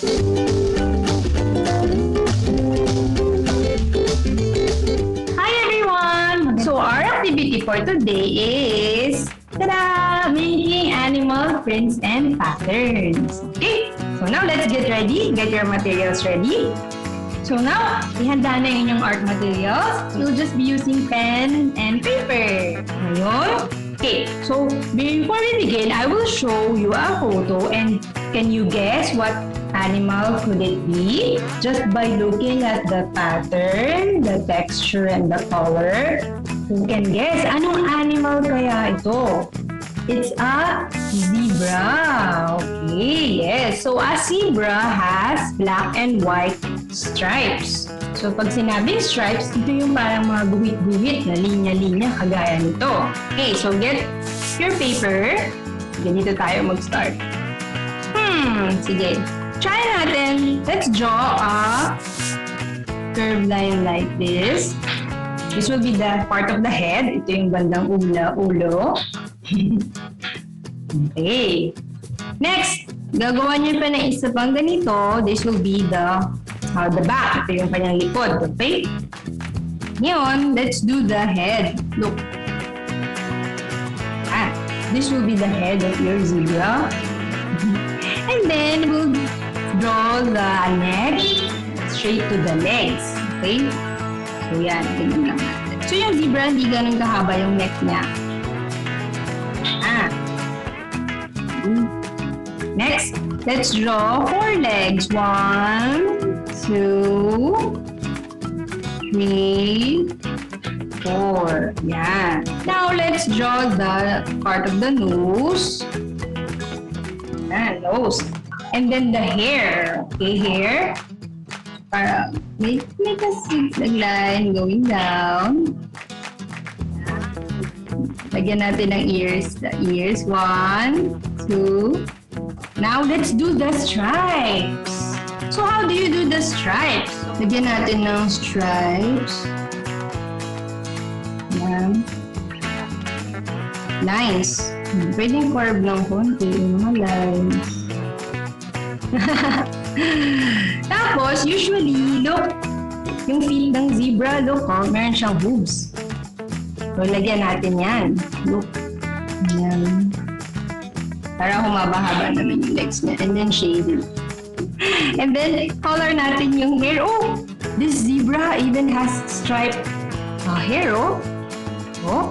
Hi everyone! So our activity for today is tada! Making animal prints and patterns. Okay, so now let's get ready. Get your materials ready. So now, ihanda na yung inyong art materials. You'll just be using pen and paper. Ngayon, okay, so before we begin, I will show you a photo and can you guess what animal could it be? Just by looking at the pattern, the texture, and the color, you can guess anong animal kaya ito? It's a zebra. Okay, yes. So a zebra has black and white stripes. So pag sinabing stripes, ito yung parang mga guhit-guhit na linya-linya kagaya nito. Okay, so get your paper. Ganito tayo mag-start. Sige. Try natin. Let's draw a curved line like this. This will be the part of the head. Ito yung bandang ulo. Okay. Next, gagawa niyo pa ng isa pang ganito. This will be the back. Ito yung kanyang likod. Okay? Ngayon, let's do the head. Look. This will be the head of your zebra. And then, we'll draw the neck straight to the legs. Okay? So, yan. Ganyan lang natin. So, yung zebra, hindi ganun kahaba yung neck niya. Next, let's draw 4 legs. 1, 2, 3, 4. Yan. Now, let's draw the part of the nose. Yan, nose. And then the hair. Okay, hair. Para make a zigzag line going down. Lagyan natin ng ears. The ears. 1, 2. Now, let's do the stripes. So, how do you do the stripes? Lagyan natin ng stripes. Yan. Lines. Pwedeng curve ng konti yung mga lines. Tapos, usually, look, yung feet ng zebra, look, meron siyang hooves. So, lagyan natin yan. Look. Yan. Para humaba-haba naman yung legs niya. And then, shade it. And then, color natin yung hair. Oh! This zebra even has striped hair, oh. Oh.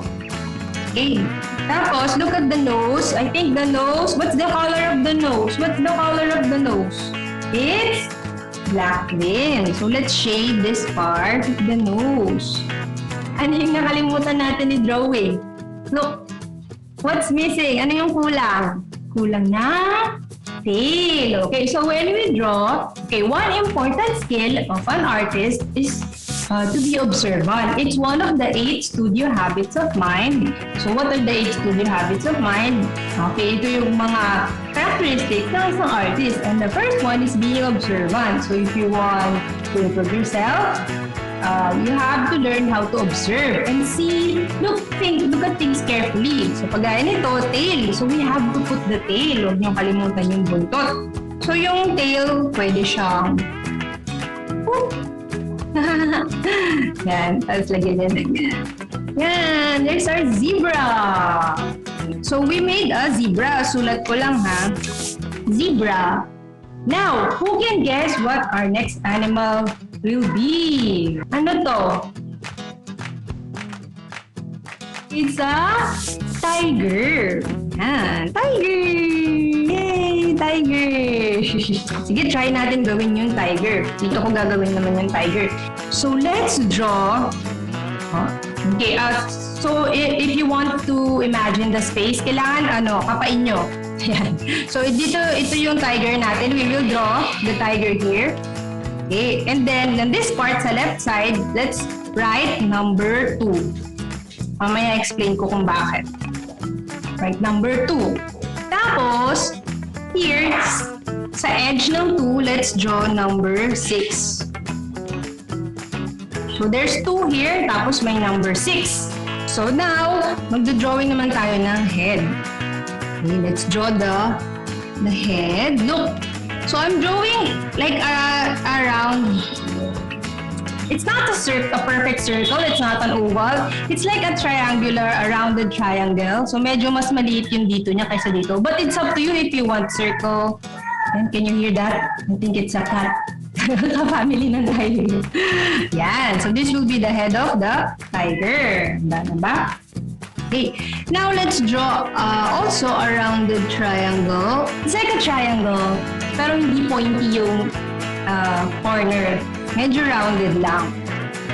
Okay. Tapos, look at the nose. I think the nose, what's the color of the nose? What's the color of the nose? It's black din. So, let's shade this part of the nose. Ano yung nakalimutan natin ni drawing? Look, what's missing? Ano yung kulang? Kulang na tail. Okay, so when we draw, okay, one important skill of an artist is to be observant. It's one of the 8 studio habits of mind. So what are the 8 studio habits of mind? Okay, ito yung mga characteristics ng isang artist. And the first one is being observant. So if you want to improve yourself, you have to learn how to observe and see, look at things carefully. So, pagaya nito, tail. So, we have to put the tail. Huwag niyong kalimutan yung buntot. So, yung tail, pwede siyang yan. Tapos, lagyan niya ng yan. Yan. There's our zebra. So, we made a zebra. Sulat ko lang, ha? Zebra. Now, who can guess what our next animal will be? Ano to? It's a tiger. Yan, tiger! Yay, tiger! Sige, try natin gawin yung tiger. Dito ko gagawin naman yung tiger. So, let's draw. Okay, so if you want to imagine the space, kailangan kapain nyo. Yan. So, ito yung tiger natin. We will draw the tiger here. Okay, and then on this part sa left side, let's write number 2. Mamaya explain ko kung bakit. Write number 2. Tapos, here, sa edge ng 2, let's draw number 6. So, there's 2 here, tapos may number 6. So, now, magdodrawing naman tayo ng head. Okay, let's draw the head. Look, So I'm drawing like around. It's not a perfect circle. It's not an oval. It's like a triangular, a rounded triangle. So medyo mas maliit yung dito niya kaysa dito. But it's up to you if you want circle. And can you hear that? I think it's a cat. Family ng tiger. Yan. So this will be the head of the tiger. Handa na ba? Okay. Now let's draw also a rounded triangle. It's like a triangle, pero hindi pointy yung corner. Medyo rounded lang.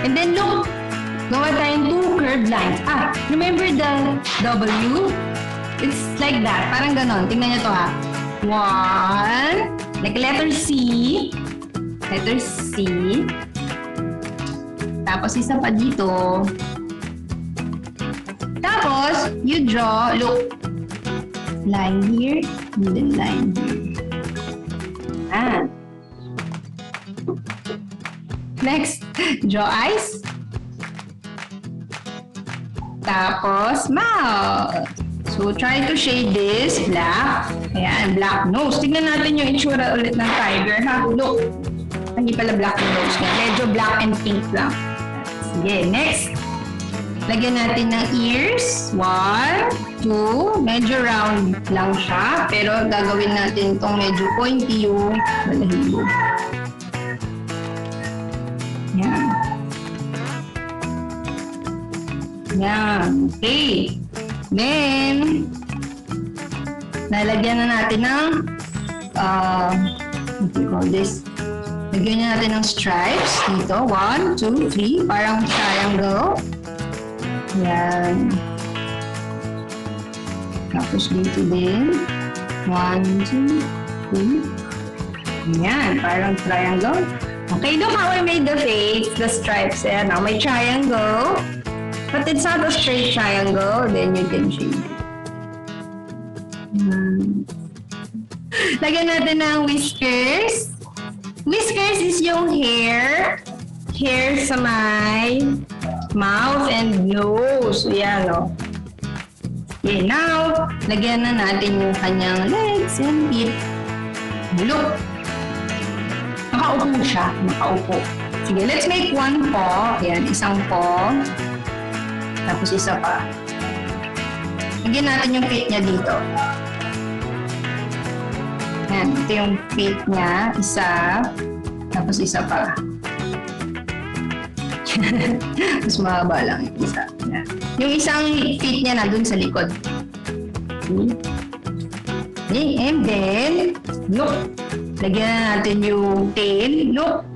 And then look, gawa tayong two curved lines. Remember the W? It's like that. Parang ganon. Tingnan niyo to ha. One. Like letter C. Letter C. Tapos isa pa dito. Tapos, you draw, look. Line here. And then line here. Next, draw eyes. Tapos, mouth. So, try to shade this black. Ayan, black nose. Tignan natin yung itsura ulit ng tiger, ha? Look. Hindi pala black yung nose niya. Medyo black and pink lang. Sige, next. Lagyan natin ng ears. 1, 2. Medyo round lang siya. Pero gagawin natin itong medyo pointy yung balahibo. Yan. Yan. Okay. Then, nalagyan na natin ng what do you call this? Lagyan na natin ng stripes dito. 1, 2, 3. Parang triangle. Yan. Tapos dito din. 1, 2, 3. Yan. Parang triangle. Okay, look how I made the face, the stripes. Ayan, now may triangle. But it's not a straight triangle. Then you can shade it. Lagyan natin ng whiskers. Whiskers is yung hair. Hair sa may mouth and nose. So, yan, no? Okay, now, lagyan na natin yung kanyang legs and feet. Look. Nakaupo siya. Nakaupo. Sige, let's make one paw. Ayan, isang paw. Tapos isa pa. Lagyan natin yung feet niya dito. Ayan, ito yung feet niya. Isa. Tapos isa pa. Mas mahaba lang yung isa. Ayan. Yung isang feet niya nandun sa likod. Okay, and then, look. Lagyan na natin yung tail. Look.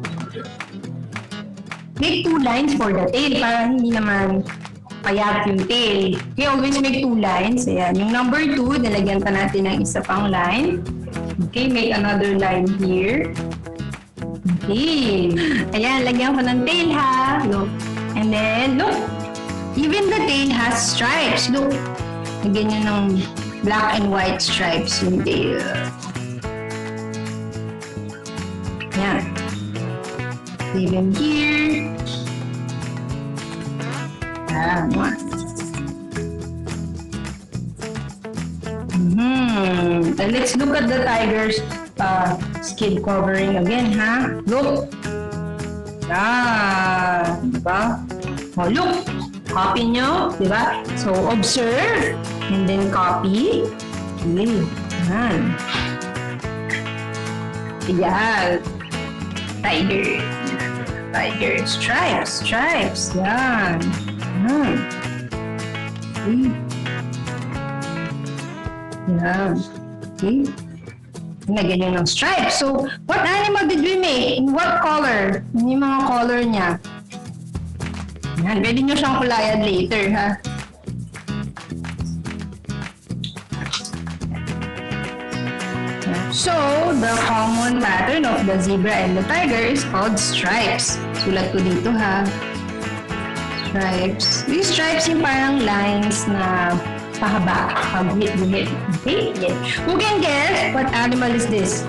Make 2 lines for the tail para hindi naman payat yung tail. Okay, always make 2 lines. Ayan. Yung number 2, nilagyan pa natin ng isa pang line. Okay, make another line here. Okay. Ayan, lagyan ko ng tail ha. Look. And then, look. Even the tail has stripes. Look. Lagyan nyo ng black and white stripes yung tail. Ayan. Leave him here. One. And let's look at the tiger's skin covering again, ha? Look. Diba? Oh, look. Copy nyo, diba? So, observe. And then copy. Okay. Yan. Ayan. Tiger. Tiger. Stripes. Stripes. Yan. Yan. Okay. Yan. Okay. Lagyan nyo ng stripes. So, what animal did we make? In what color? Ano yung mga color niya? Yan. Pwede nyo siyang kulayan later, ha? So, the common pattern of the zebra and the tiger is called stripes. Sulat ko dito, ha? Stripes. These stripes yung parang lines na pahaba, pagguhit-guhit. Okay? Yeah. Who can guess what animal is this?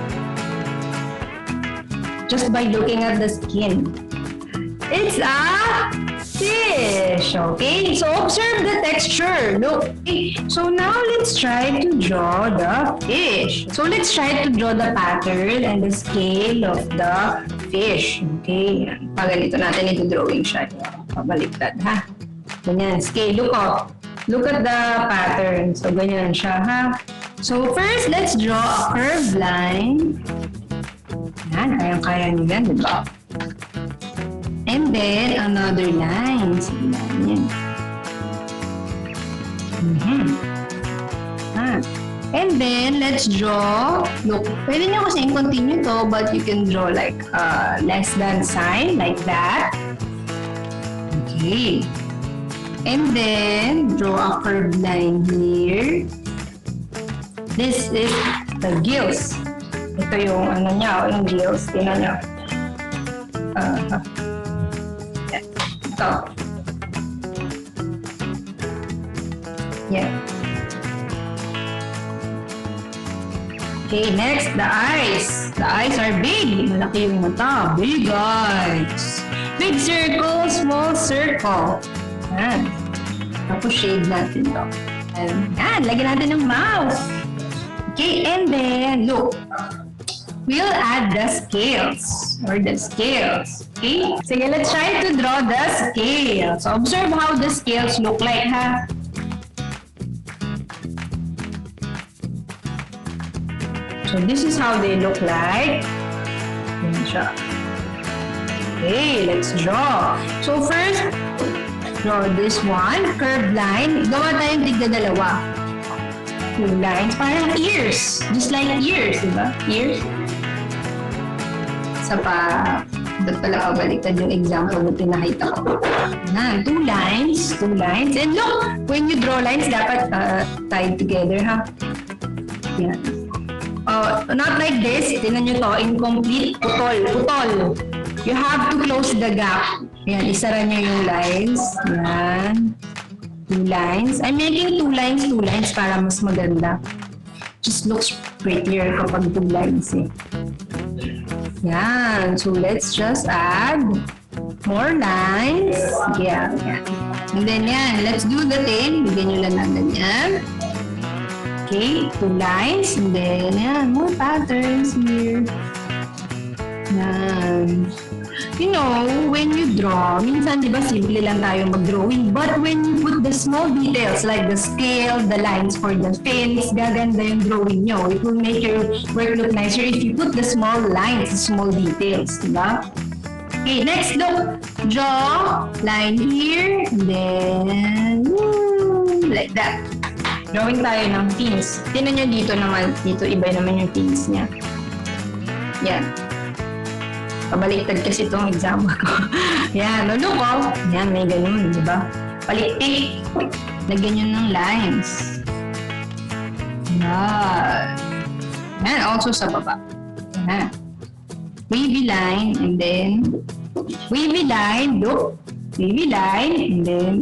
Just by looking at the skin. It's a fish. Okay, so observe the texture. Look. Okay. So now let's try to draw the fish. So let's try to draw the pattern and the scale of the fish. Okay, paganito natin ito drawing siya. Pabaliktad ha. Ganyan, scale. Look up. Look at the pattern. So ganyan siya ha. So first, let's draw a curved line. Yan, kayang-kaya nyo yan, diba? And then, another line. So, yan. And then, let's draw. Look, pwede nyo kasi continue to, but you can draw like less than sign, like that. Okay. And then, draw a curved line here. This is the gills. Ito yung ano niya, yung gills. Tingnan nyo. Ito. Yeah. Okay, next, the eyes. The eyes are big. Malaki yung mata. Big eyes. Big circle, small circle. Yan. Tapos shade natin to. Yan, lagyan natin ng mouth. Okay, and then, look. We'll add the scales. Or the scales. Okay? Sige, let's try to draw the scales. So, observe how the scales look like, ha? So, this is how they look like. Okay, let's draw. So, first, draw this one, curved line. Gawa tayong tigda-dalawa. 2 lines, parang ears. Just like ears, diba? Ears. Sa pa, doon pala baliktad yung example na pinakita ko. Na, 2 lines. And look, when you draw lines, dapat tied together, ha? Yan. Not like this. Tingnan nyo to, incomplete, putol. You have to close the gap. Yan, isara nyo yung lines. Yan. 2 lines. I'm making 2 lines para mas maganda. Just looks prettier kapag 2 lines eh. Yan. So let's just add more lines. Yeah. And then yan, let's do the thing. Bigyan nyo lang natin yan. Okay, 2 lines. And then yan, more patterns here. Yan. You know, when you draw, minsan di ba simple lang tayo mag-drawing, but when you put the small details like the scale, the lines for the fins, gaganda yung drawing nyo. It will make your work look nicer if you put the small lines, the small details, di ba? Okay, next look. Draw line here, and then like that. Drawing tayo ng fins. Tingnan nyo dito naman, dito iba naman yung fins niya. Yan. Pabaliktad kasi itong example ko. Yan, look oh. Yan, may ganun, di ba? Paliktik. Lagyan nyo ng lines. Yan. Yan, also sa baba. Yan. Wavy line, and then wavy line, look. Wavy line, and then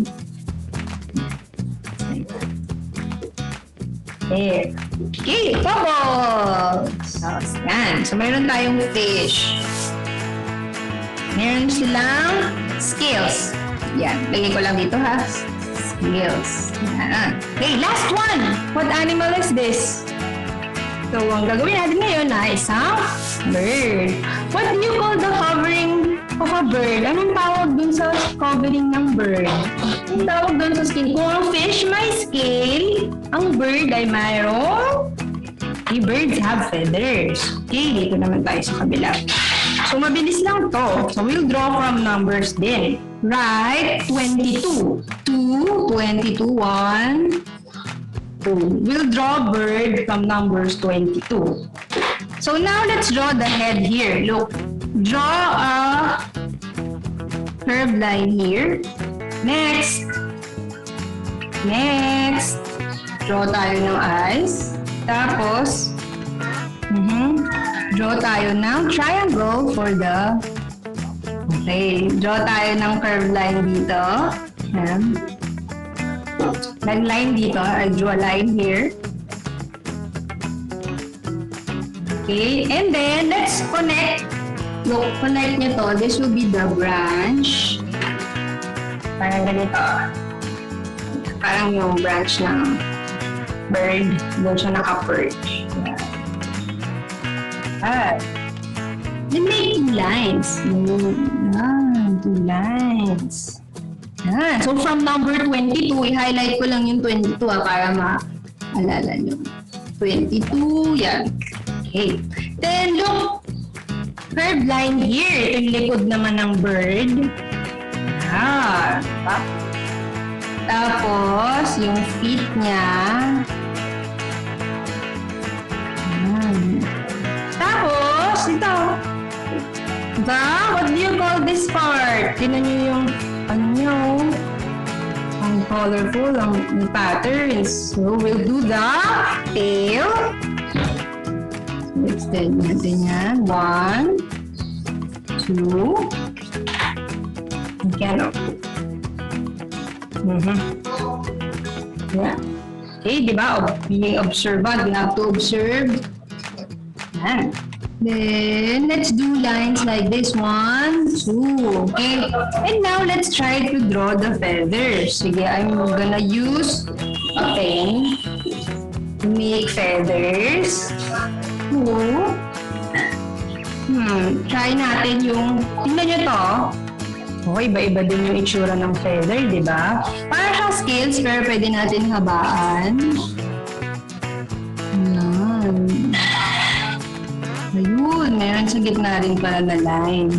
there. Okay, bubbles! Yan. So, mayroon tayong fish. Meron silang scales. Yan. Lagay ko lang dito ha. Scales. Yan. Okay, last one. What animal is this? So, ang gagawin natin ngayon na isang bird. What do you call the covering of a bird? Anong tawag dun sa covering ng bird? Anong tawag dun sa skin? Kung ang fish may scale, ang bird ay mayroong birds have feathers. Okay, dito naman tayo sa kabila. So, mabilis lang to. So, we'll draw from numbers din. Right, 22. 2, 22, 1, 2. We'll draw bird from numbers 22. So, now let's draw the head here. Look, draw a curved line here. Next. Draw tayo ng eyes. Tapos, draw tayo ng triangle for the... Okay, draw tayo ng curved line dito. Yan. Nag-line dito. I draw a line here. Okay, and then let's connect. Look, connect nyo to. This will be the branch. Parang ganito. Parang yung branch ng bird. Doon siya naka-perch. Then make 2 lines. Two lines. So from number 22, i-highlight ko lang yung 22 para maalala nyo. 22, yan. Okay. Then look, curved line here. Ito yung likod naman ng bird. Tapos, yung feet niya. Tapos, ito. What do you call this part? Tignan nyo yung, ang colorful, ang patterns. So, we'll do the tail. So, extend natin yan. 1, 2, and canop. Yeah. Okay, di ba? Being observant, we have to observe. Yan. Then, let's do lines like this. 1, 2. Okay. And now, let's try to draw the feathers. Sige, I'm gonna use a pen to make feathers. Try natin yung, tingnan nyo to. Okay, iba-iba din yung itsura ng feather, di ba? Para siyang scales, pero pwede natin habaan. Ayun, meron sa gitna rin pala na line.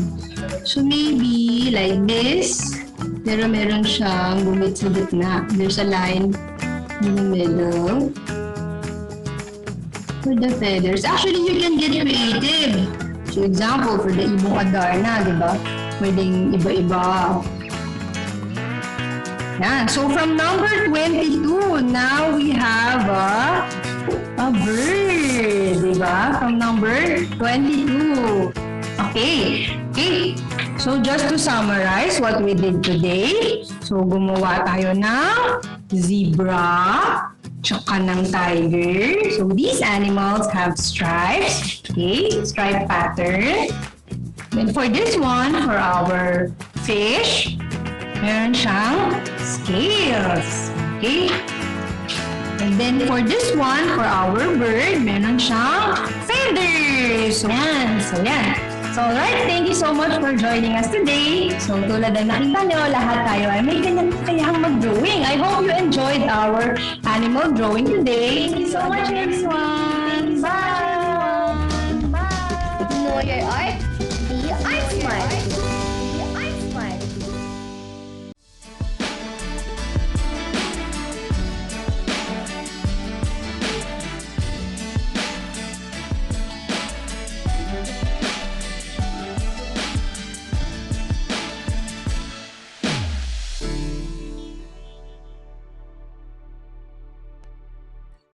So maybe like this, pero meron siyang gumit sa gitna. There's a line in the middle for the feathers. Actually, you can get creative. So example, for the ibong adarna, di ba? Pwedeng iba-iba. Yan. So from number 22, now we have a bird. Diba? From number 22. Okay. Okay. So just to summarize what we did today. So gumawa tayo ng zebra, tsaka ng tiger. So these animals have stripes. Okay. Stripe pattern. Then for this one, for our fish, meron siyang scales. Okay? And then for this one, for our bird, meron siyang feathers. So yan. So alright, thank you so much for joining us today. So tulad na nakita nyo, lahat tayo ay may ganyan kayang mag-drawing. I hope you enjoyed our animal drawing today. Thank you so much, everyone. Bye! Bye! Know your art.